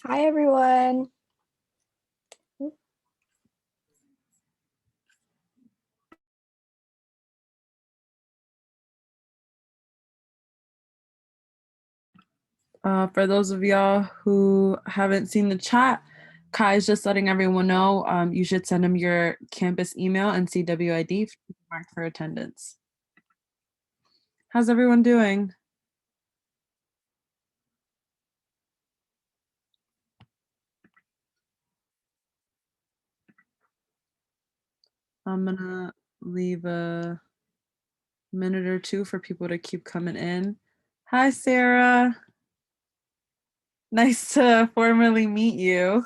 Hi, everyone. For those of y'all who haven't seen the chat, Kai is just letting everyone know you should send him your campus email and CWID marked for attendance. How's everyone doing? I'm gonna leave a minute or two for people to keep coming in. Hi, Sarah. Nice to formally meet you.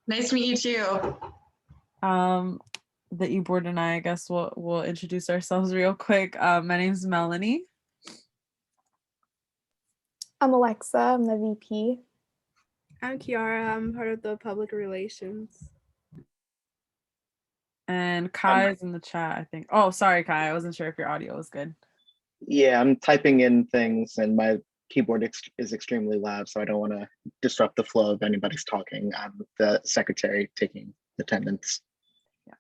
Nice to meet you too. The e-board and I guess we'll introduce ourselves real quick. My name's Melanie. I'm Alexa. I'm the VP. I'm Kiara. I'm part of the public relations. And Kai is in the chat, I think. Oh, sorry, Kai. I wasn't sure if your audio was good. Yeah, I'm typing in things and my keyboard is extremely loud, so I don't want to disrupt the flow of anybody's talking. I'm the secretary taking attendance. Yeah.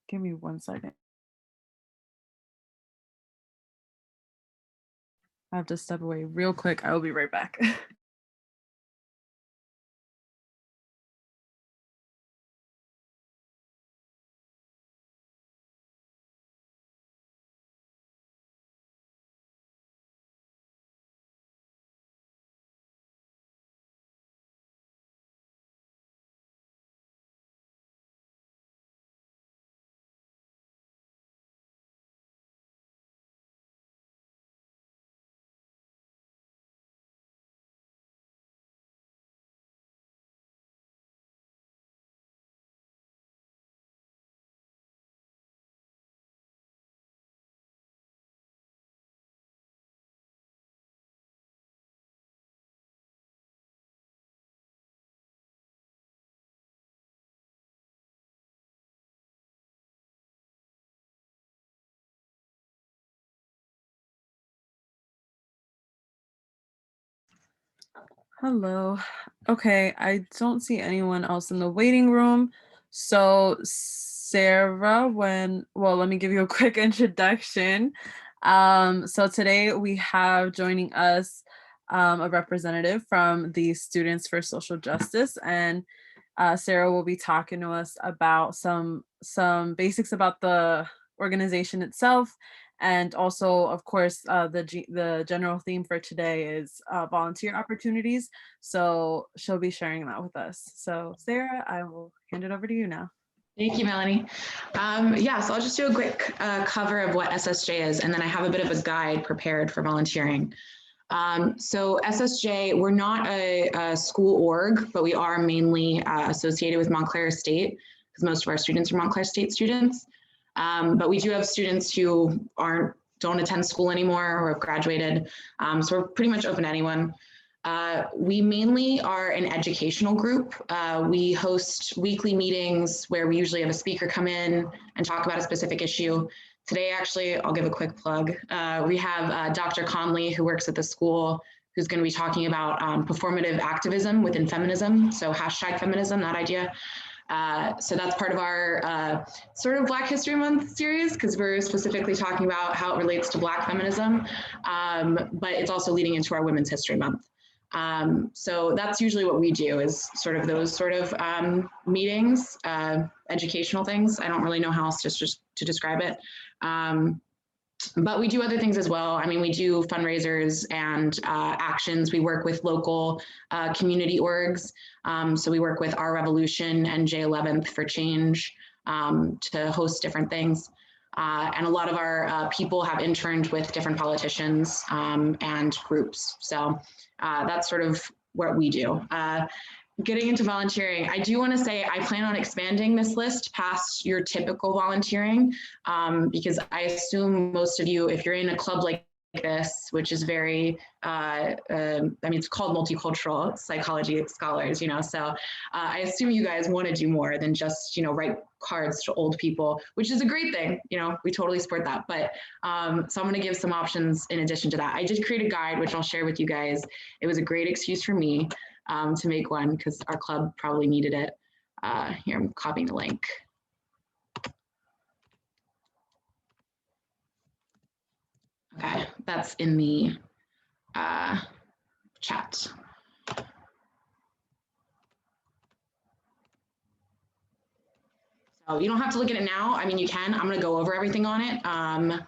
Give me 1 second. I have to step away real quick. I will be right back. Hello. Okay, I don't see anyone else in the waiting room. So Sarah, let me give you a quick introduction. So today we have joining us a representative from the Students for Social Justice, and Sarah will be talking to us about some basics about the organization itself. And also, of course, the general theme for today is volunteer opportunities. So she'll be sharing that with us. So Sarah, I will hand it over to you now. Thank you, Melanie. So I'll just do a quick cover of what SSJ is, and then I have a bit of a guide prepared for volunteering. So SSJ, we're not a school org, but we are mainly associated with Montclair State, because most of our students are Montclair State students. But we do have students who don't attend school anymore or have graduated. So we're pretty much open to anyone. We mainly are an educational group. We host weekly meetings where we usually have a speaker come in and talk about a specific issue. Today, actually, I'll give a quick plug. We have Dr. Conley, who works at the school, who's going to be talking about performative activism within feminism. So #feminism, that idea. So that's part of our sort of Black History Month series, because we're specifically talking about how it relates to Black feminism, but it's also leading into our Women's History Month. So that's usually what we do, is sort of those sort of meetings, educational things. I don't really know how else to describe it. But we do other things as well. I mean, we do fundraisers and actions. We work with local community orgs. So we work with Our Revolution and J11th for Change to host different things. And a lot of our people have interned with different politicians and groups. So that's sort of what we do. Getting into volunteering, I do want to say I plan on expanding this list past your typical volunteering, because I assume most of you, if you're in a club like this, which is very, I mean, it's called multicultural psychology scholars, so I assume you guys want to do more than just, write cards to old people, which is a great thing. We totally support that. But so I'm going to give some options in addition to that. I did create a guide, which I'll share with you guys. It was a great excuse for me to make one because our club probably needed it. Here, I'm copying the link. Okay, that's in the chat. So you don't have to look at it now. I mean, you can. I'm going to go over everything on it,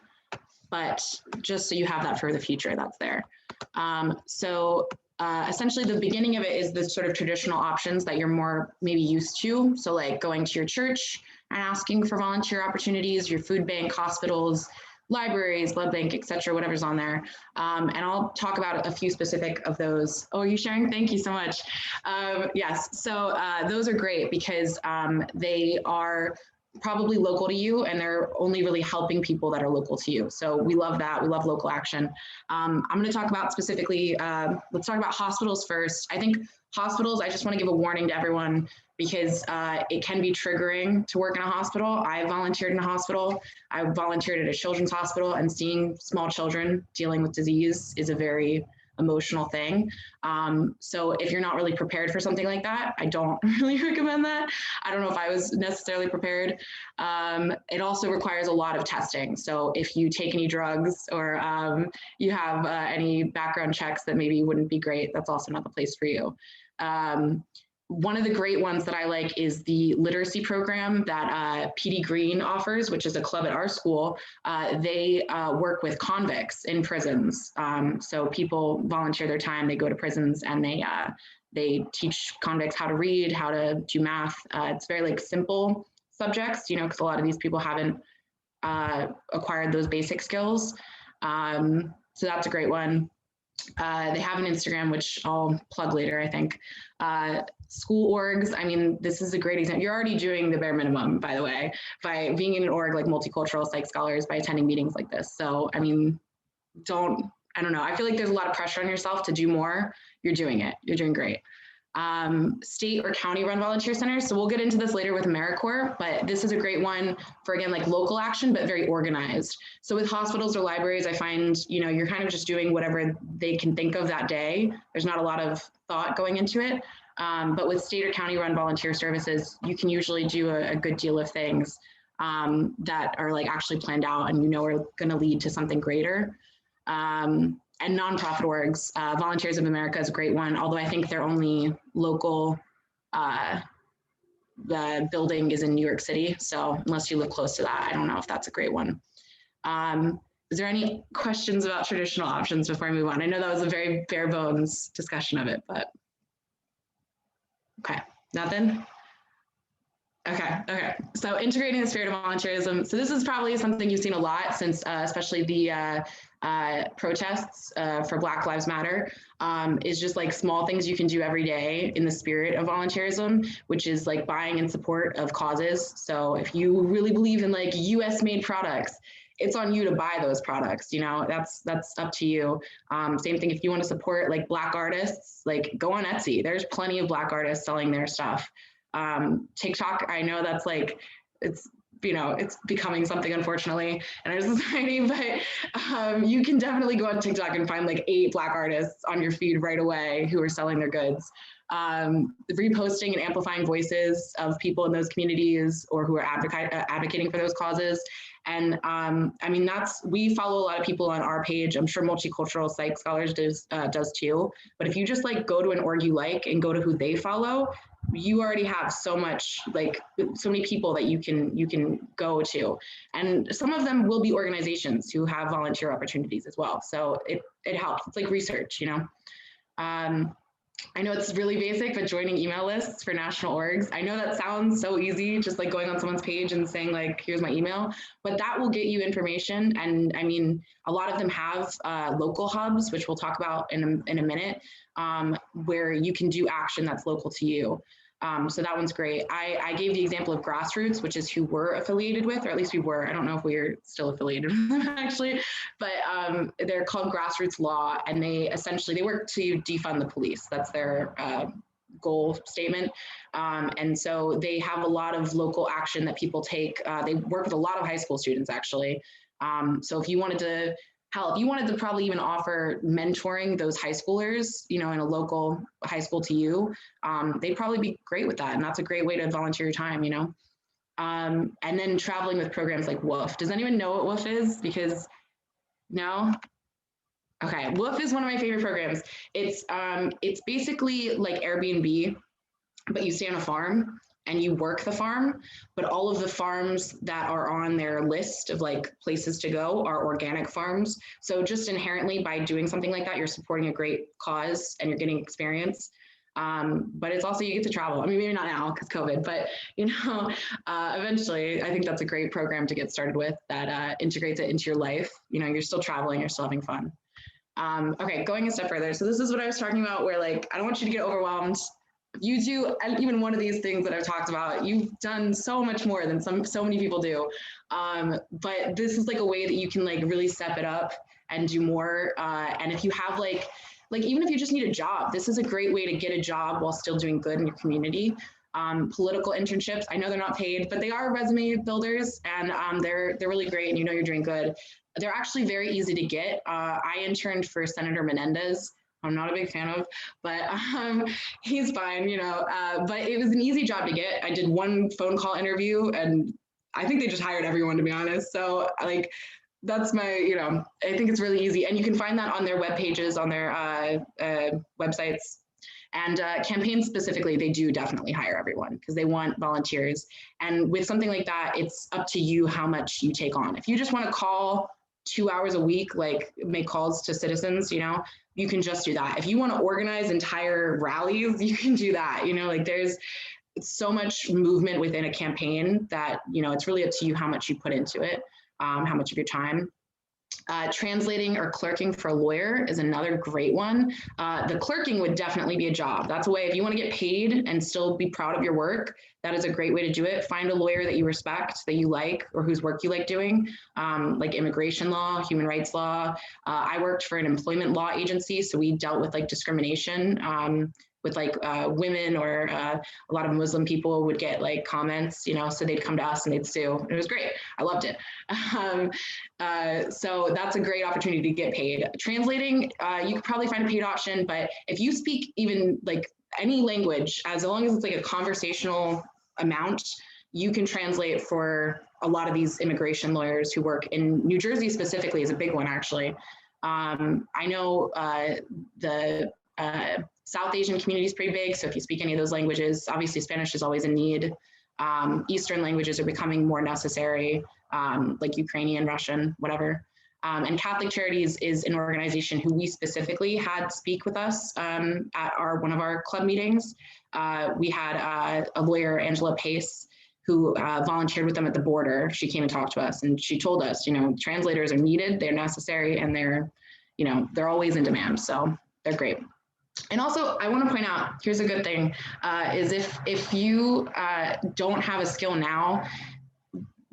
but just so you have that for the future, that's there. Essentially, the beginning of it is the sort of traditional options that you're more maybe used to. So like going to your church and asking for volunteer opportunities, your food bank, hospitals, libraries, blood bank, et cetera, whatever's on there. And I'll talk about a few specific of those. Oh, are you sharing? Thank you so much. Yes, so those are great because they are probably local to you and they're only really helping people that are local to you. So we love that. We love local action. I'm going to talk about specifically, let's talk about hospitals first. I think hospitals, I just want to give a warning to everyone because it can be triggering to work in a hospital. I volunteered in a hospital. I volunteered at a children's hospital, and seeing small children dealing with disease is a very emotional thing. So if you're not really prepared for something like that, I don't really recommend that. I don't know if I was necessarily prepared. It also requires a lot of testing. So if you take any drugs or you have any background checks that maybe wouldn't be great, that's also not the place for you. One of the great ones that I like is the literacy program that PD Green offers, which is a club at our school. They work with convicts in prisons. So people volunteer their time, they go to prisons and they teach convicts how to read, how to do math. It's very like simple subjects, because a lot of these people haven't acquired those basic skills. So that's a great one. They have an Instagram, which I'll plug later, I think. School orgs, I mean, this is a great example. You're already doing the bare minimum, by the way, by being in an org like Multicultural Psych Scholars, by attending meetings like this. So, I mean, I don't know. I feel like there's a lot of pressure on yourself to do more. You're doing it. You're doing great. State or county run volunteer centers. So we'll get into this later with AmeriCorps, but this is a great one for, again, like local action, but very organized. So with hospitals or libraries, I find, you're kind of just doing whatever they can think of that day. There's not a lot of thought going into it. But with state or county run volunteer services, you can usually do a good deal of things that are like actually planned out and are going to lead to something greater. And nonprofit orgs, Volunteers of America is a great one, although I think they're only local. The building is in New York City, so unless you live close to that, I don't know if that's a great one. Is there any questions about traditional options before I move on? I know that was a very bare bones discussion of it, but okay, nothing? Okay. So integrating the spirit of volunteerism. So this is probably something you've seen a lot since, especially the protests for Black Lives Matter, is just like small things you can do every day in the spirit of volunteerism, which is like buying in support of causes. So if you really believe in like US made products, it's on you to buy those products, that's up to you. Same thing if you want to support like Black artists, like go on Etsy. There's plenty of Black artists selling their stuff. TikTok, I know that's like, it's becoming something, unfortunately, in our society, but you can definitely go on TikTok and find like 8 Black artists on your feed right away who are selling their goods. Reposting and amplifying voices of people in those communities or who are advocating for those causes. And I mean, we follow a lot of people on our page. I'm sure Multicultural Psych Scholars does too. But if you just like go to an org you like and go to who they follow, you already have so many people that you can go to. And some of them will be organizations who have volunteer opportunities as well. So it helps. It's like research, I know it's really basic, but joining email lists for national orgs, I know that sounds so easy, just like going on someone's page and saying like, here's my email, but that will get you information. And I mean, a lot of them have local hubs, which we'll talk about in a minute, where you can do action that's local to you. So that one's great. I gave the example of Grassroots, which is who we're affiliated with, or at least we were. I don't know if we're still affiliated with them actually, but they're called Grassroots Law, and they work to defund the police. That's their goal statement. And so they have a lot of local action that people take. They work with a lot of high school students actually. So if you wanted to probably even offer mentoring those high schoolers, in a local high school to you, they'd probably be great with that. And that's a great way to volunteer your time, and then traveling with programs like WOOF. Does anyone know what WOOF is? Because no? Okay, WOOF is one of my favorite programs. It's basically like Airbnb, but you stay on a farm and you work the farm, but all of the farms that are on their list of like places to go are organic farms. So just inherently by doing something like that, you're supporting a great cause and you're getting experience. But it's also, you get to travel. I mean, maybe not now because COVID, but eventually I think that's a great program to get started with that integrates it into your life. You're still traveling, you're still having fun. Okay, going a step further. So this is what I was talking about where like, I don't want you to get overwhelmed. You do even one of these things that I've talked about, you've done so much more than so many people do. But this is like a way that you can like really step it up and do more. And if you have like even if you just need a job, this is a great way to get a job while still doing good in your community. Political internships, I know they're not paid, but they are resume builders, and they're really great, and you're doing good. They're actually very easy to get. I interned for Senator Menendez. I'm not a big fan of, but he's fine, but it was an easy job to get. I did one phone call interview and I think they just hired everyone, to be honest. So like, that's my, I think it's really easy. And you can find that on their web pages, on their websites. And campaigns specifically, they do definitely hire everyone because they want volunteers. And with something like that, it's up to you how much you take on. If you just want to call 2 hours a week, like make calls to citizens, you can just do that. If you want to organize entire rallies, you can do that. Like there's so much movement within a campaign that, it's really up to you how much you put into it, how much of your time. Translating or clerking for a lawyer is another great one. The clerking would definitely be a job. That's a way, if you want to get paid and still be proud of your work, that is a great way to do it. Find a lawyer that you respect, that you like, or whose work you like doing, like immigration law, human rights law. I worked for an employment law agency, so we dealt with like discrimination with like women, or a lot of Muslim people would get like comments, so they'd come to us and they'd sue. It was great. I loved it. So that's a great opportunity to get paid. Translating, you could probably find a paid option, but if you speak even like any language, as long as it's like a conversational amount, you can translate for a lot of these immigration lawyers who work in New Jersey specifically is a big one, actually. I know the South Asian community is pretty big. So if you speak any of those languages, obviously Spanish is always a need. Eastern languages are becoming more necessary, like Ukrainian, Russian, whatever. And Catholic Charities is an organization who we specifically had speak with us at one of our club meetings. We had a lawyer, Angela Pace, who volunteered with them at the border. She came and talked to us, and she told us, translators are needed, they're necessary, and they're always in demand. So they're great. And also, I want to point out, here's a good thing, is if you don't have a skill now,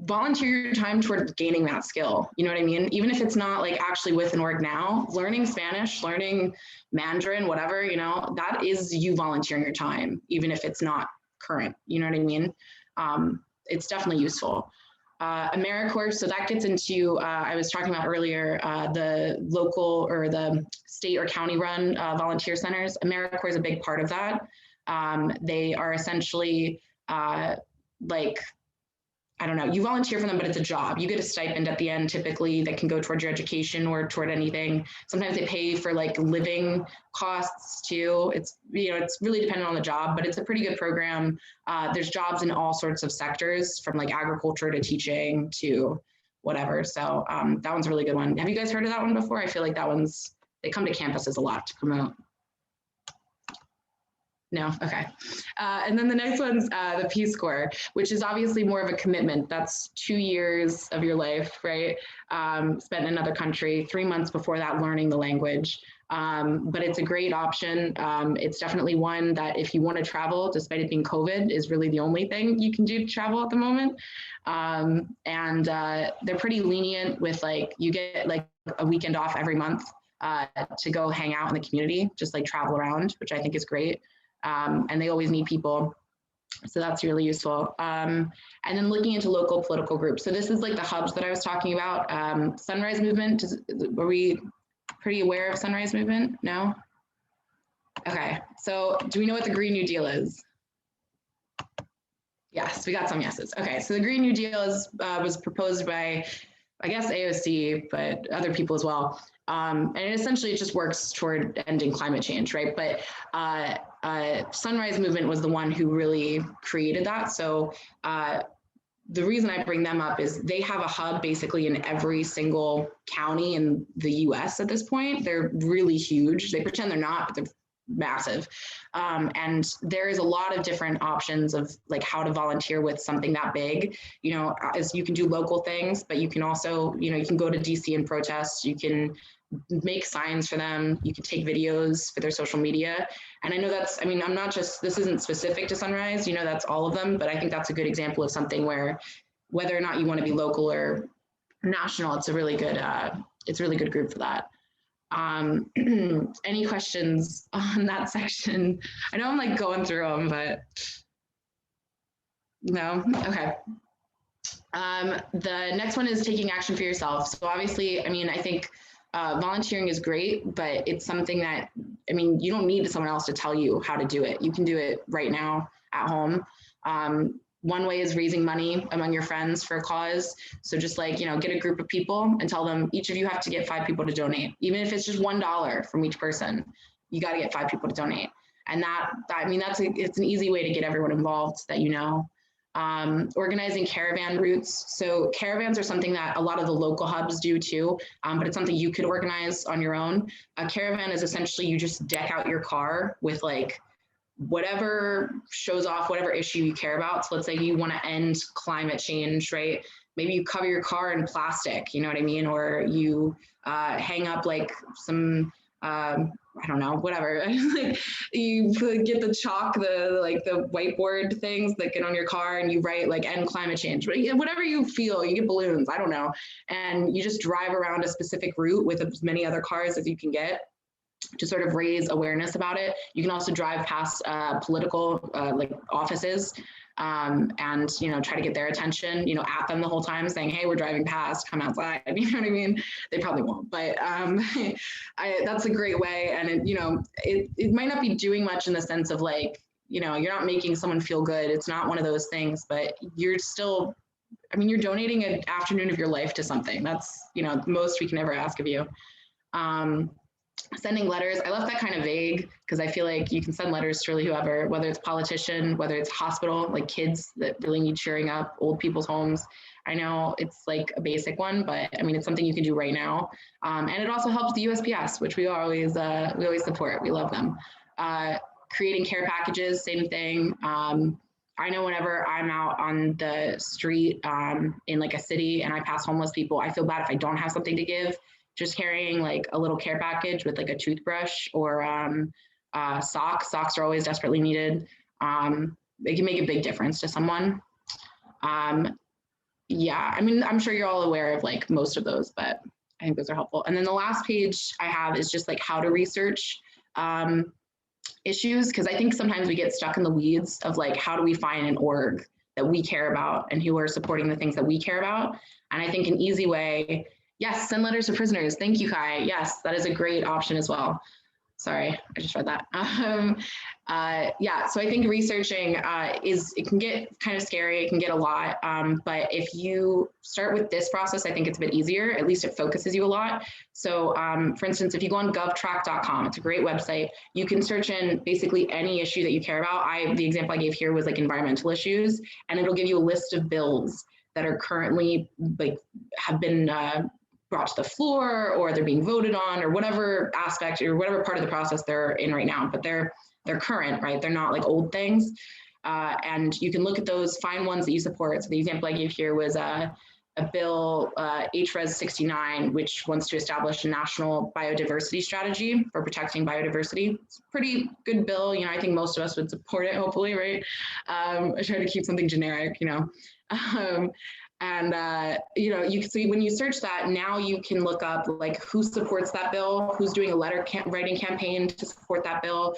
volunteer your time toward gaining that skill. You know what I mean? Even if it's not like actually with an org now, learning Spanish, learning Mandarin, whatever, that is you volunteering your time, even if it's not current. You know what I mean? It's definitely useful. AmeriCorps, so that gets into, I was talking about earlier, the local or the state or county run volunteer centers. AmeriCorps is a big part of that. They are essentially like, I don't know, you volunteer for them, but it's a job. You get a stipend at the end, typically, that can go towards your education or toward anything. Sometimes they pay for like living costs too. It's, it's really dependent on the job, but it's a pretty good program. There's jobs in all sorts of sectors, from like agriculture to teaching to whatever. So that one's a really good one. Have you guys heard of that one before? I feel like that they come to campuses a lot to promote. No, okay. And then the next one's the Peace Corps, which is obviously more of a commitment. That's 2 years of your life, right? Spent in another country, 3 months before that learning the language. But it's a great option. It's definitely one that if you want to travel, despite it being COVID, is really the only thing you can do to travel at the moment. They're pretty lenient with like, you get like a weekend off every month to go hang out in the community, just like travel around, which I think is great. And they always need people. So that's really useful. And then looking into local political groups. So this is like the hubs that I was talking about. Sunrise Movement, were we pretty aware of Sunrise Movement? No? Okay, so do we know what the Green New Deal is? Yes, we got some yeses. Okay, so the Green New Deal was proposed by, I guess, AOC, but other people as well. And essentially it just works toward ending climate change, right? But Sunrise Movement was the one who really created that. So the reason I bring them up is they have a hub basically in every single county in the US at this point. They're really huge. They pretend they're not, but they're massive. And there is a lot of different options of like how to volunteer with something that big. You know, as you can do local things, but you can also, you know, you can go to DC and protest, you can make signs for them, you can take videos for their social media. And I know that's, I mean, I'm not just, this isn't specific to Sunrise, you know, that's all of them, but I think that's a good example of something where whether or not you want to be local or national, it's a really good group for that. Any questions on that section? I know I'm like going through them, but no, okay. The next one is taking action for yourself. So obviously, I mean, I think volunteering is great, but it's something that, I mean, you don't need someone else to tell you how to do it. You can do it right now at home. One way is raising money among your friends for a cause. So just like, you know, get a group of people and tell them each of you have to get 5 people to donate. Even if it's just $1 from each person, you got to get 5 people to donate. And that I mean, it's an easy way to get everyone involved that you know. Organizing caravan routes. So caravans are something that a lot of the local hubs do too, but it's something you could organize on your own. A caravan is essentially you just deck out your car with like whatever shows off whatever issue you care about. So let's say you want to end climate change, right? Maybe you cover your car in plastic, you know what I mean? Or you hang up like some, I don't know, whatever. You get the chalk, the whiteboard things that get on your car and you write like end climate change, whatever you feel, you get balloons, I don't know. And you just drive around a specific route with as many other cars as you can get to sort of raise awareness about it. You can also drive past political like offices and, you know, try to get their attention, you know, at them the whole time saying, hey, we're driving past, come outside, you know what I mean? They probably won't, but that's a great way. And, it, you know, it might not be doing much in the sense of like, you know, you're not making someone feel good. It's not one of those things, but you're still, I mean, you're donating an afternoon of your life to something. That's, you know, the most we can ever ask of you. Sending letters, I left that kind of vague because I feel like you can send letters to really whoever, whether it's politician, whether it's hospital, like kids that really need cheering up, old people's homes. I know it's like a basic one, but I mean, it's something you can do right now. And it also helps the USPS, which we always support. We love them. Creating care packages, same thing. I know whenever I'm out on the street in like a city and I pass homeless people, I feel bad if I don't have something to give. Just carrying like a little care package with like a toothbrush or socks. Socks are always desperately needed. It can make a big difference to someone. Yeah, I mean, I'm sure you're all aware of like most of those, but I think those are helpful. And then the last page I have is just like how to research issues, because I think sometimes we get stuck in the weeds of like, how do we find an org that we care about and who are supporting the things that we care about? And I think an easy way, yes, send letters to prisoners. Thank you, Kai. Yes, that is a great option as well. Sorry, I just read that. Yeah, so I think researching it can get kind of scary. It can get a lot, but if you start with this process, I think it's a bit easier. At least it focuses you a lot. So for instance, if you go on govtrack.com, it's a great website. You can search in basically any issue that you care about. The example I gave here was like environmental issues, and it'll give you a list of bills that are currently like have been brought to the floor, or they're being voted on, or whatever aspect or whatever part of the process they're in right now, but they're current, right? They're not like old things. And you can look at those, find ones that you support. So the example I gave here was a bill, HRES 69, which wants to establish a national biodiversity strategy for protecting biodiversity. It's a pretty good bill. You know, I think most of us would support it, hopefully, right? I try to keep something generic, you know. You know, you can see when you search that, now you can look up like who supports that bill, who's doing a letter writing campaign to support that bill,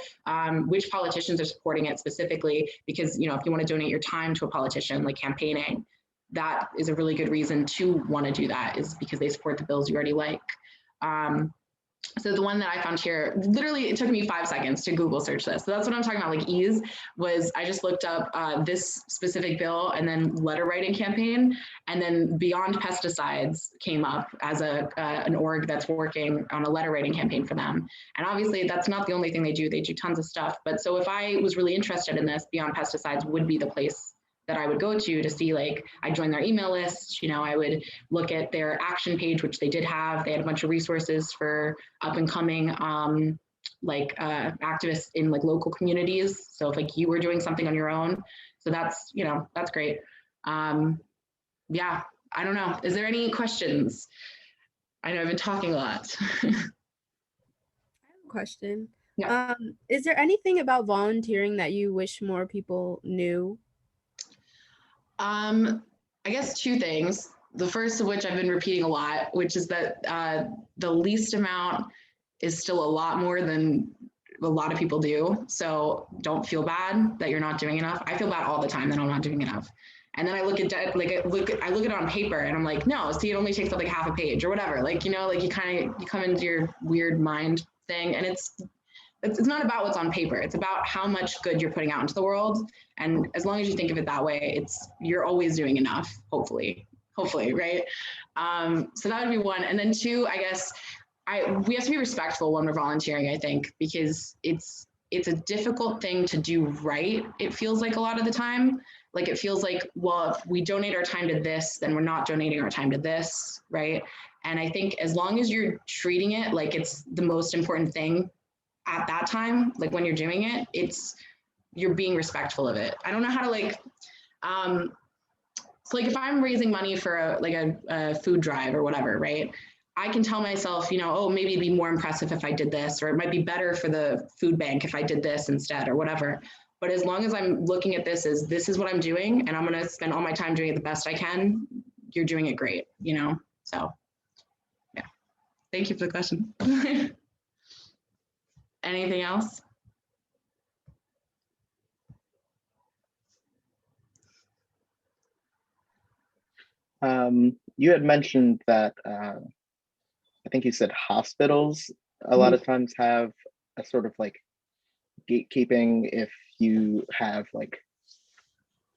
which politicians are supporting it specifically, because, you know, if you want to donate your time to a politician, like campaigning, that is a really good reason to want to do that, is because they support the bills you already like. So the one that I found here, literally it took me 5 seconds to Google search this. So that's what I'm talking about, like ease, was I just looked up this specific bill and then letter writing campaign, and then Beyond Pesticides came up as an org that's working on a letter writing campaign for them. And obviously that's not the only thing they do tons of stuff. But so if I was really interested in this, Beyond Pesticides would be the place that I would go to see, like, I joined their email list, you know, I would look at their action page, which they did have. They had a bunch of resources for up and coming activists in like local communities. So if like you were doing something on your own, so that's, you know, that's great. Yeah, I don't know. Is there any questions? I know I've been talking a lot. I have a question. Yeah. Is there anything about volunteering that you wish more people knew? I guess two things. The first of which I've been repeating a lot, which is that the least amount is still a lot more than a lot of people do. So don't feel bad that you're not doing enough. I feel bad all the time that I'm not doing enough. And then I look at I look at it on paper and I'm like, no, see, it only takes up like half a page or whatever. Like, you know, like you come into your weird mind thing, and it's not about what's on paper. It's about how much good you're putting out into the world. And as long as you think of it that way, you're always doing enough, hopefully, right? So that would be one. And then two, I guess, we have to be respectful when we're volunteering, I think, because it's a difficult thing to do right. It feels like a lot of the time, like it feels like, well, if we donate our time to this, then we're not donating our time to this, right? And I think as long as you're treating it like it's the most important thing at that time, like when you're doing it, you're being respectful of it. I don't know how to like, so like if I'm raising money for a food drive or whatever, right? I can tell myself, you know, oh, maybe it'd be more impressive if I did this, or it might be better for the food bank if I did this instead, or whatever. But as long as I'm looking at this as this is what I'm doing, and I'm going to spend all my time doing it the best I can, you're doing it great, you know? So yeah, thank you for the question. Anything else? You had mentioned that I think you said hospitals a lot of times have a sort of like gatekeeping if you have like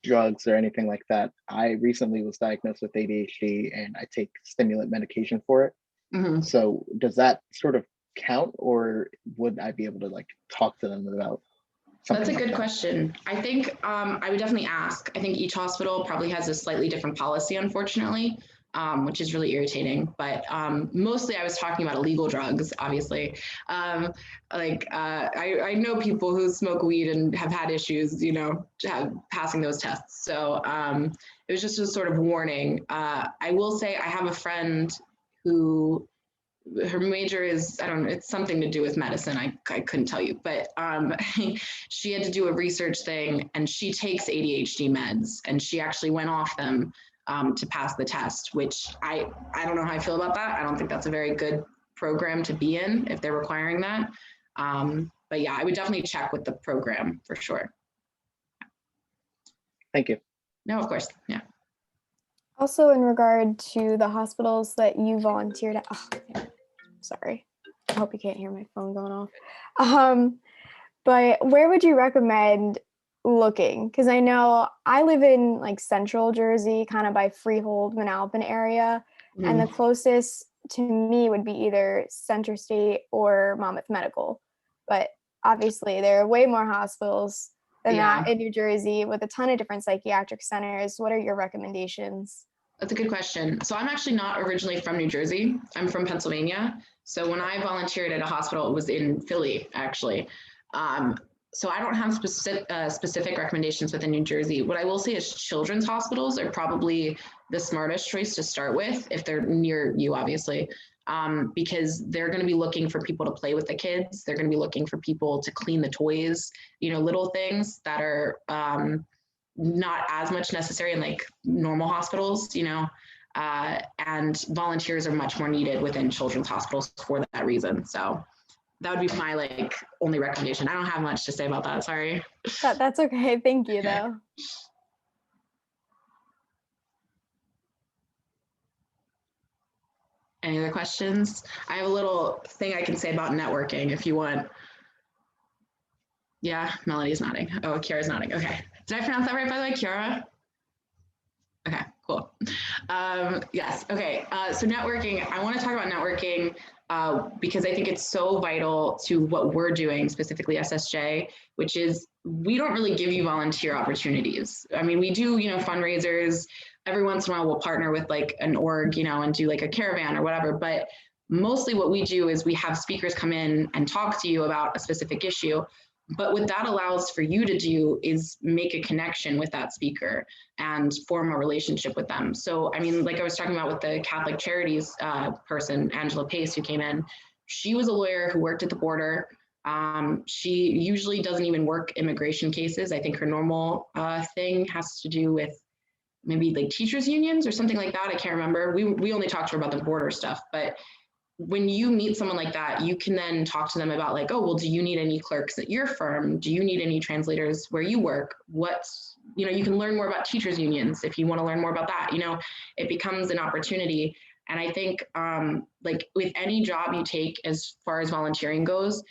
drugs or anything like that. I recently was diagnosed with ADHD and I take stimulant medication for it. Mm-hmm. So does that sort of count, or would I be able to like talk to them about something? That's a like good that? question. I think I would definitely ask. I think each hospital probably has a slightly different policy, unfortunately, which is really irritating. But mostly I was talking about illegal drugs, obviously. I know people who smoke weed and have had issues, you know, passing those tests. So it was just a sort of warning. I will say I have a friend who, her major is, I don't know, it's something to do with medicine. I couldn't tell you, but she had to do a research thing, and she takes ADHD meds, and she actually went off them to pass the test, which I don't know how I feel about that. I don't think that's a very good program to be in if they're requiring that. But yeah, I would definitely check with the program for sure. Thank you. No, of course, yeah. Also, in regard to the hospitals that you volunteered at, sorry, I hope you can't hear my phone going off. But where would you recommend looking? Because I know I live in like central Jersey, kind of by Freehold, Manalapan area, and the closest to me would be either Center State or Monmouth Medical. But obviously, there are way more hospitals than that in New Jersey with a ton of different psychiatric centers. What are your recommendations? That's a good question. So I'm actually not originally from New Jersey. I'm from Pennsylvania. So when I volunteered at a hospital, it was in Philly, actually. So I don't have specific recommendations within New Jersey. What I will say is children's hospitals are probably the smartest choice to start with if they're near you, obviously, because they're going to be looking for people to play with the kids. They're going to be looking for people to clean the toys, little things that are not as much necessary in like normal hospitals, and volunteers are much more needed within children's hospitals for that reason. So that would be my like only recommendation. I don't have much to say about that. Sorry. That's okay. Thank you, though. Any other questions? I have a little thing I can say about networking if you want. Yeah, Melody's nodding. Oh, Kiara's nodding. Okay. Did I pronounce that right, by the way, Kiara? Okay, cool. Yes, okay. So networking, I want to talk about networking because I think it's so vital to what we're doing, specifically SSJ, which is we don't really give you volunteer opportunities. I mean, we do, fundraisers. Every once in a while, we'll partner with like an org, and do like a caravan or whatever. But mostly what we do is we have speakers come in and talk to you about a specific issue. But what that allows for you to do is make a connection with that speaker and form a relationship with them. So, I mean, like I was talking about with the Catholic Charities person, Angela Pace, who came in, she was a lawyer who worked at the border. She usually doesn't even work immigration cases. I think her normal thing has to do with maybe like teachers unions or something like that. I can't remember. We only talked to her about the border stuff, but when you meet someone like that, you can then talk to them about like, oh, well, do you need any clerks at your firm? Do you need any translators where you work? You can learn more about teachers unions if you want to learn more about that. It becomes an opportunity. And I think like with any job you take as far as volunteering goes,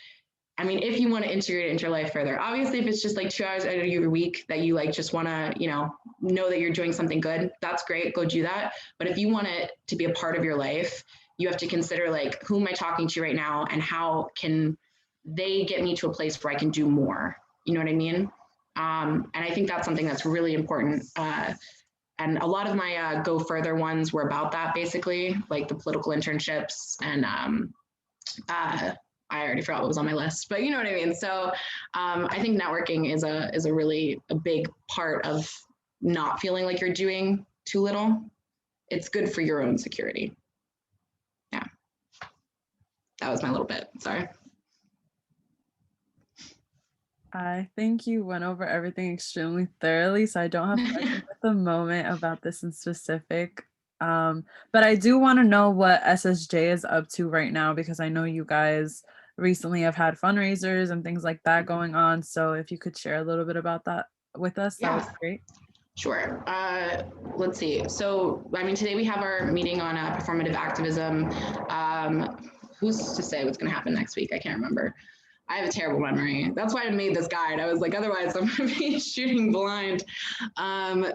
I mean, if you want to integrate it into your life further, obviously, if it's just like 2 hours out of your week that you like just want to, know that you're doing something good, that's great. Go do that. But if you want it to be a part of your life, you have to consider like, who am I talking to right now and how can they get me to a place where I can do more? You know what I mean? And I think that's something that's really important. And a lot of my go further ones were about that, basically, like the political internships and I already forgot what was on my list, but you know what I mean? So I think networking is a really a big part of not feeling like you're doing too little. It's good for your own security. Yeah. That was my little bit. Sorry. I think you went over everything extremely thoroughly, so I don't have questions at the moment about this in specific. But I do want to know what SSJ is up to right now, because I know you guys recently have had fundraisers and things like that going on. So if you could share a little bit about that with us, that would be great. Sure. Let's see. So, I mean, today we have our meeting on performative activism. Who's to say what's going to happen next week? I can't remember. I have a terrible memory. That's why I made this guide. I was like, otherwise I'm going to be shooting blind. I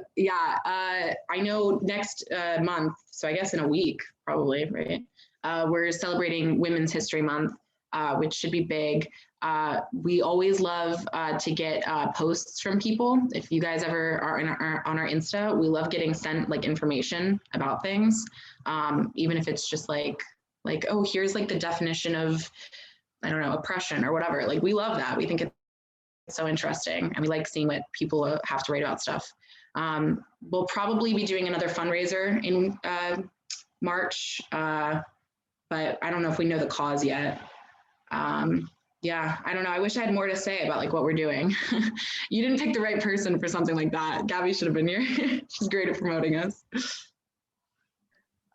know next month, so I guess in a week, probably, right? We're celebrating Women's History Month, which should be big. We always love to get posts from people. If you guys ever are on our Insta, we love getting sent like information about things, even if it's just like, oh, here's like the definition of, I don't know, oppression or whatever. Like we love that. We think it's so interesting, and we like seeing what people have to write about stuff. We'll probably be doing another fundraiser in March, but I don't know if we know the cause yet. Yeah, I don't know. I wish I had more to say about like what we're doing. You didn't pick the right person for something like that. Gabby should have been here. She's great at promoting us.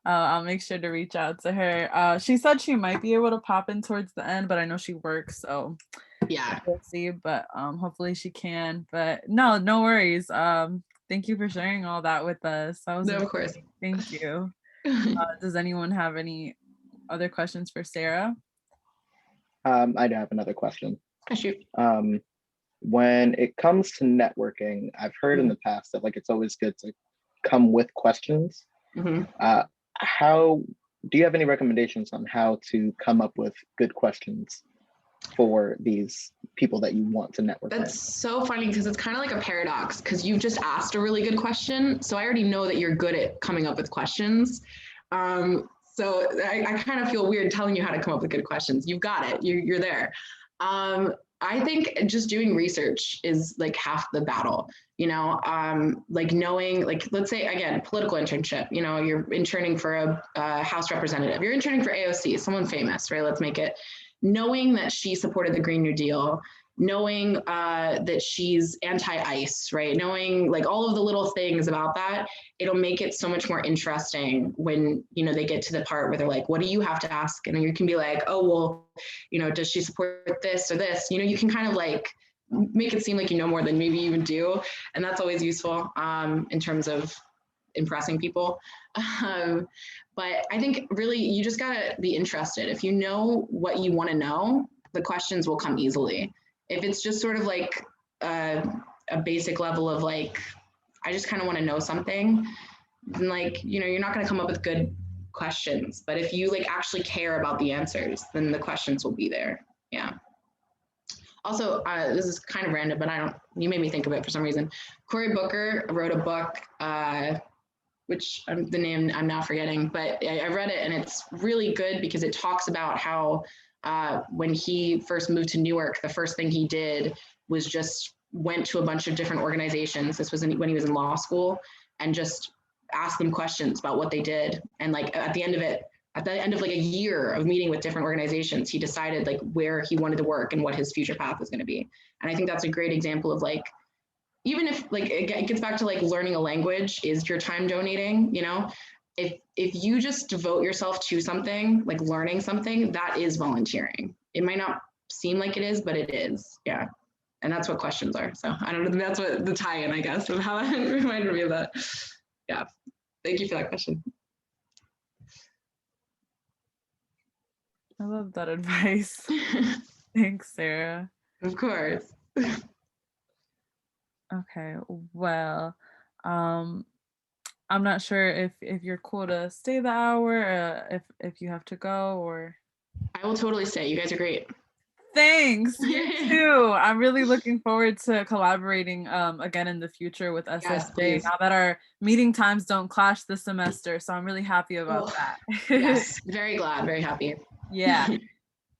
I'll make sure to reach out to her. She said she might be able to pop in towards the end, but I know she works, so yeah, we'll see. But hopefully she can. But no worries. Thank you for sharing all that with us. That was no, of course. Thank you. Does anyone have any other questions for Sarah? I do have another question. Shoot. When it comes to networking, I've heard in the past that like it's always good to come with questions. How do you have any recommendations on how to come up with good questions for these people that you want to network with? That's so funny because it's kind of like a paradox, because you've just asked a really good question. So I already know that you're good at coming up with questions. So I kind of feel weird telling you how to come up with good questions. You've got it. You're there. I think just doing research is like half the battle, you know, like knowing, like, let's say again, political internship, you know, you're interning for a House representative, you're interning for AOC, someone famous, right? Let's make it, knowing that she supported the Green New Deal, knowing that she's anti-ICE, right? Knowing like all of the little things about that, it'll make it so much more interesting when, you know, they get to the part where they're like, what do you have to ask? And then you can be like, oh, well, you know, does she support this or this? You know, you can kind of like make it seem like you know more than maybe you even do. And that's always useful in terms of impressing people. But I think really you just gotta be interested. If you know what you want to know, the questions will come easily. If it's just sort of like a basic level of like, I just kind of want to know something, then like, you know, you're not going to come up with good questions. But if you like actually care about the answers, then the questions will be there. Yeah. Also, this is kind of random, but you made me think of it for some reason. Cory Booker wrote a book, which the name I'm now forgetting, but I read it and it's really good because it talks about how when he first moved to Newark, the first thing he did was just went to a bunch of different organizations. This was when he was in law school, and just asked them questions about what they did. And like at the end of like a year of meeting with different organizations, he decided like where he wanted to work and what his future path was going to be. And I think that's a great example of like, even if like it gets back to like learning a language is your time donating, you know, if you just devote yourself to something, like learning something, that is volunteering. It might not seem like it is, but it is. Yeah. And that's what questions are. So I don't know, that's what the tie-in, I guess, of how that reminded me of that. Yeah. Thank you for that question. I love that advice. Thanks, Sarah. Of course. Okay, well, I'm not sure if you're cool to stay the hour, if you have to go, or. I will totally stay. You guys are great. Thanks. Me too. I'm really looking forward to collaborating again in the future with SSJ, Yes, now that our meeting times don't clash this semester. So I'm really happy about that. Yes, very glad, very happy. Yeah.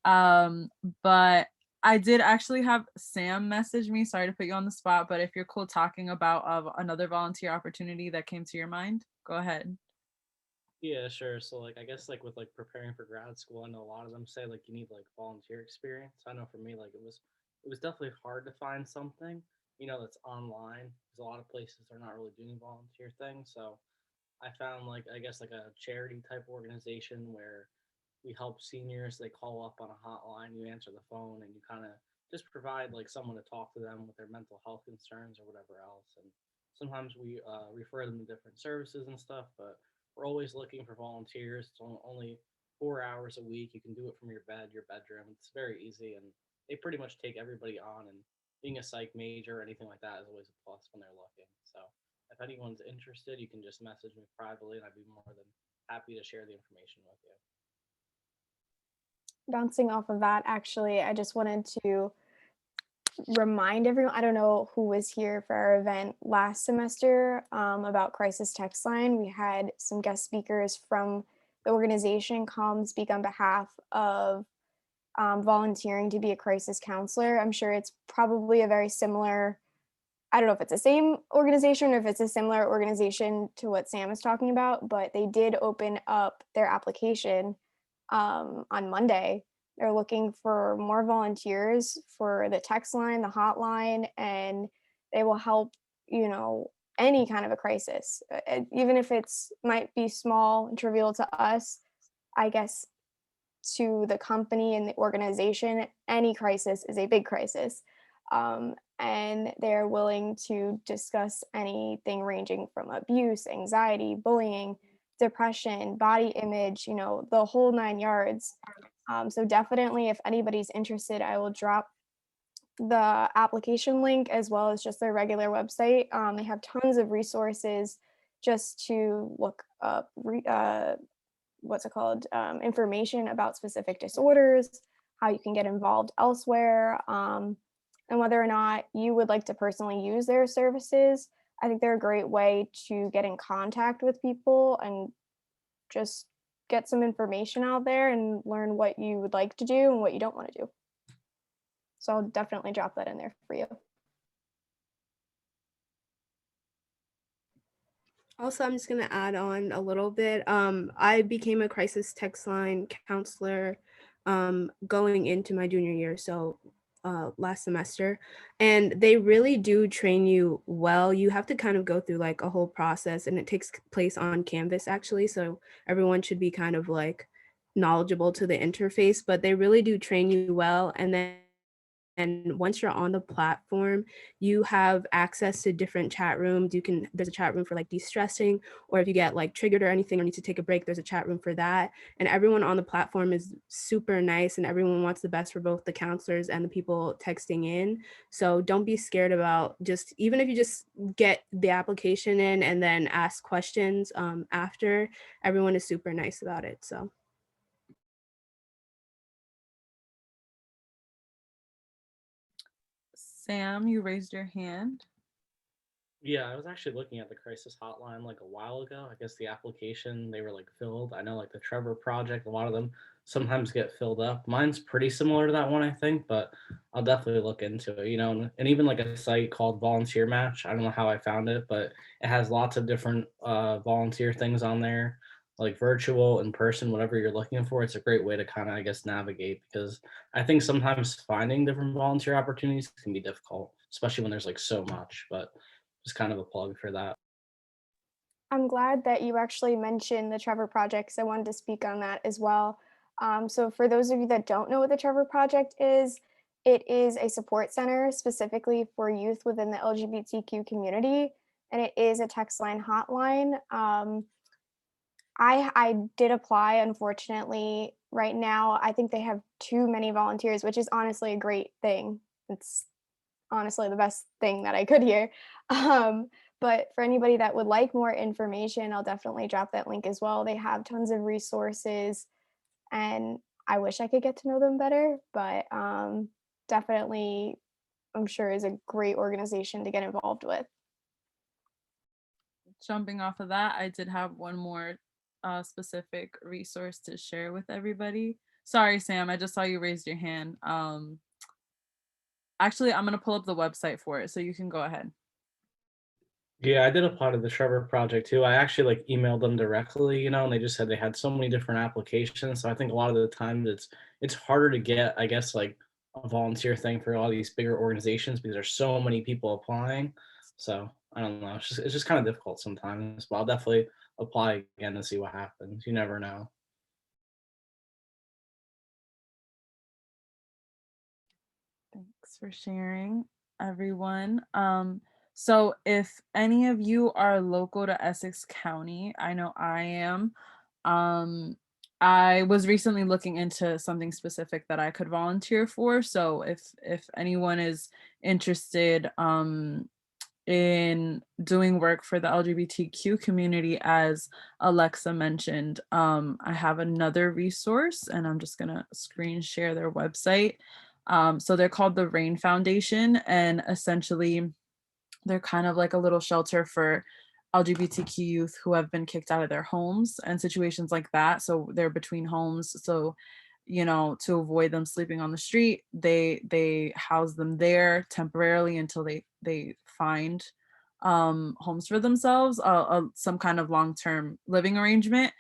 But I did actually have Sam message me. Sorry to put you on the spot, but if you're cool talking about another volunteer opportunity that came to your mind, go ahead. Yeah, sure. So like I guess like with like preparing for grad school, I know a lot of them say like you need like volunteer experience. I know for me like it was definitely hard to find something, you know, that's online because a lot of places are not really doing volunteer things. So I found like I guess like a charity type organization where we help seniors. They call up on a hotline, you answer the phone, and you kind of just provide like someone to talk to them with their mental health concerns or whatever else. And sometimes we refer them to different services and stuff, but we're always looking for volunteers. It's only 4 hours a week. You can do it from your bed, your bedroom. It's very easy, and they pretty much take everybody on. And being a psych major or anything like that is always a plus when they're looking. So if anyone's interested, you can just message me privately, and I'd be more than happy to share the information with you. Bouncing off of that, actually, I just wanted to remind everyone, I don't know who was here for our event last semester about Crisis Text Line. We had some guest speakers from the organization come speak on behalf of volunteering to be a crisis counselor. I'm sure it's probably a very similar, I don't know if it's the same organization or if it's a similar organization to what Sam is talking about, but they did open up their application on Monday. They're looking for more volunteers for the text line, the hotline, and they will help, you know, any kind of a crisis, even if it's might be small and trivial to us, I guess to the company and the organization, any crisis is a big crisis. And they're willing to discuss anything ranging from abuse, anxiety, bullying, depression, body image, you know, the whole 9 yards. So definitely, if anybody's interested, I will drop the application link as well as just their regular website. They have tons of resources just to look up what's it called, information about specific disorders, how you can get involved elsewhere, and whether or not you would like to personally use their services. I think they're a great way to get in contact with people and just get some information out there and learn what you would like to do and what you don't want to do. So I'll definitely drop that in there for you. Also, I'm just gonna add on a little bit. I became a crisis text line counselor going into my junior year, so last semester, and they really do train you well. You have to kind of go through like a whole process, and it takes place on Canvas actually, so everyone should be kind of like knowledgeable to the interface, but they really do train you well. And once you're on the platform, you have access to different chat rooms. There's a chat room for like de-stressing, or if you get like triggered or anything or need to take a break, there's a chat room for that. And everyone on the platform is super nice, and everyone wants the best for both the counselors and the people texting in. So don't be scared about even if you just get the application in and then ask questions after, everyone is super nice about it. So. Sam, you raised your hand. Yeah, I was actually looking at the crisis hotline like a while ago. I guess the application they were like filled. I know like the Trevor Project, a lot of them sometimes get filled up. Mine's pretty similar to that one, I think, but I'll definitely look into it. And even like a site called Volunteer Match. I don't know how I found it, but it has lots of different volunteer things on there, like virtual, in person, whatever you're looking for. It's a great way to kind of, I guess, navigate because I think sometimes finding different volunteer opportunities can be difficult, especially when there's like so much. But just kind of a plug for that. I'm glad that you actually mentioned the Trevor Project because I wanted to speak on that as well. So for those of you that don't know what the Trevor Project is, it is a support center specifically for youth within the LGBTQ community, and it is a text line hotline. I did apply, unfortunately. Right now, I think they have too many volunteers, which is honestly a great thing. It's honestly the best thing that I could hear. Um, but for anybody that would like more information, I'll definitely drop that link as well. They have tons of resources, and I wish I could get to know them better, but definitely, I'm sure is a great organization to get involved with. Jumping off of that, I did have one more specific resource to share with everybody. Sorry, Sam, I just saw you raised your hand. Actually, I'm going to pull up the website for it, so you can go ahead. Yeah, I did apply to the Trevor Project too. I actually like emailed them directly, and they just said they had so many different applications. So I think a lot of the time it's harder to get, I guess, like a volunteer thing for all these bigger organizations because there's so many people applying. So I don't know. It's just kind of difficult sometimes. But I'll definitely apply again to see what happens. You never know. Thanks for sharing, everyone. So if any of you are local to Essex County, I know I am. Um, I was recently looking into something specific that I could volunteer for. So if anyone is interested in doing work for the LGBTQ community, as Alexa mentioned, I have another resource, and I'm just gonna screen share their website. So they're called the Rain Foundation, and essentially they're kind of like a little shelter for LGBTQ youth who have been kicked out of their homes and situations like that. So they're between homes. So, to avoid them sleeping on the street, they house them there temporarily until they find homes for themselves, some kind of long-term living arrangement.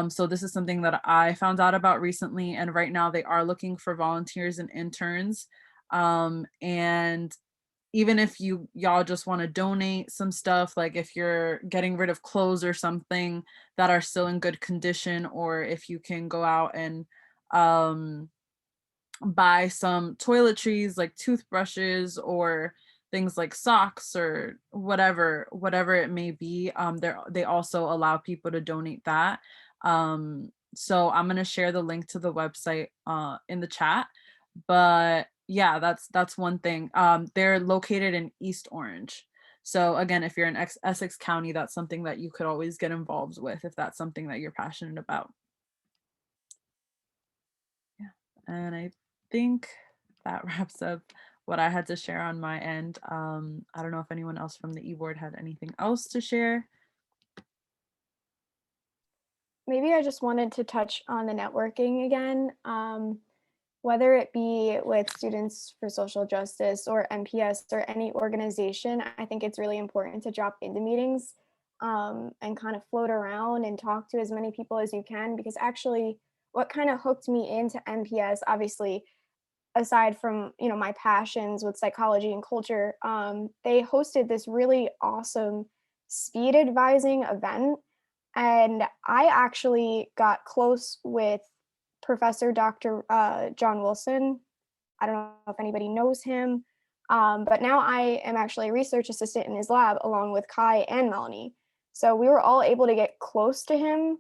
So this is something that I found out about recently, and right now they are looking for volunteers and interns. And even if y'all just want to donate some stuff, like if you're getting rid of clothes or something that are still in good condition, or if you can go out and buy some toiletries like toothbrushes or things like socks or whatever it may be, they also allow people to donate that. So I'm going to share the link to the website in the chat, but yeah, that's one thing. They're located in East Orange. So again, if you're in Essex County, that's something that you could always get involved with if that's something that you're passionate about. Yeah, and I think that wraps up what I had to share on my end. I don't know if anyone else from the e-board had anything else to share. Maybe I just wanted to touch on the networking again. whether it be with Students for Social Justice or MPS or any organization, I think it's really important to drop into meetings and kind of float around and talk to as many people as you can, because actually what kind of hooked me into MPS, obviously, aside from my passions with psychology and culture, they hosted this really awesome speed advising event, and I actually got close with Professor Dr. John Wilson. I don't know if anybody knows him, but now I am actually a research assistant in his lab along with Kai and Melanie. So we were all able to get close to him.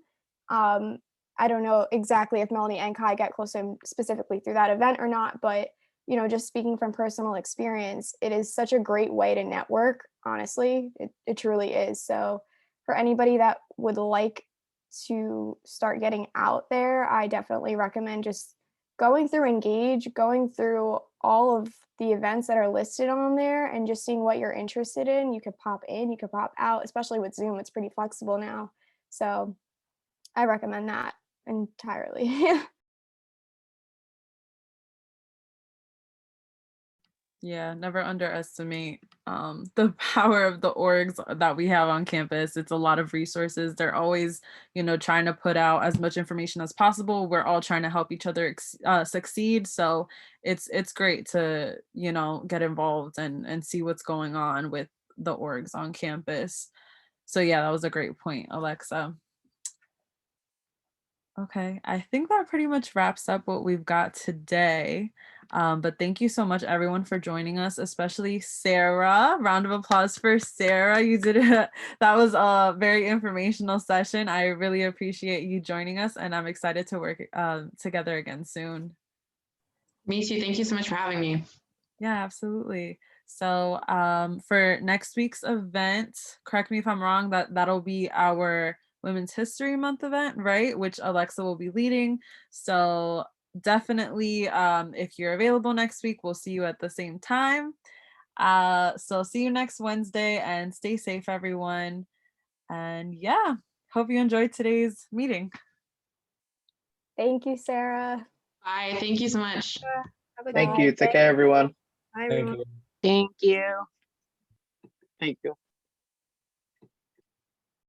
Um, I don't know exactly if Melanie and Kai got close to him specifically through that event or not, but just speaking from personal experience, it is such a great way to network. Honestly, it truly is. So for anybody that would like to start getting out there, I definitely recommend just going through Engage, going through all of the events that are listed on there and just seeing what you're interested in. You could pop in, you could pop out, especially with Zoom, it's pretty flexible now. So I recommend that entirely. Yeah, never underestimate the power of the orgs that we have on campus. It's a lot of resources. They're always, trying to put out as much information as possible. We're all trying to help each other succeed. So it's great to, get involved and see what's going on with the orgs on campus. So yeah, that was a great point, Alexa. Okay, I think that pretty much wraps up what we've got today. But thank you so much, everyone, for joining us, especially Sarah. Round of applause for Sarah. You did it. That was a very informational session. I really appreciate you joining us, and I'm excited to work together again soon. Me too. Thank you so much for having me. Yeah, absolutely. So for next week's event, correct me if I'm wrong, that'll be our Women's History Month event, right? Which Alexa will be leading. So definitely, if you're available next week, we'll see you at the same time. So see you next Wednesday and stay safe, everyone. And yeah, hope you enjoyed today's meeting. Thank you, Sarah. Bye. Thank you so much. Have a Thank good you. Take care, everyone. Bye, Thank everyone. you. Thank you. Thank you.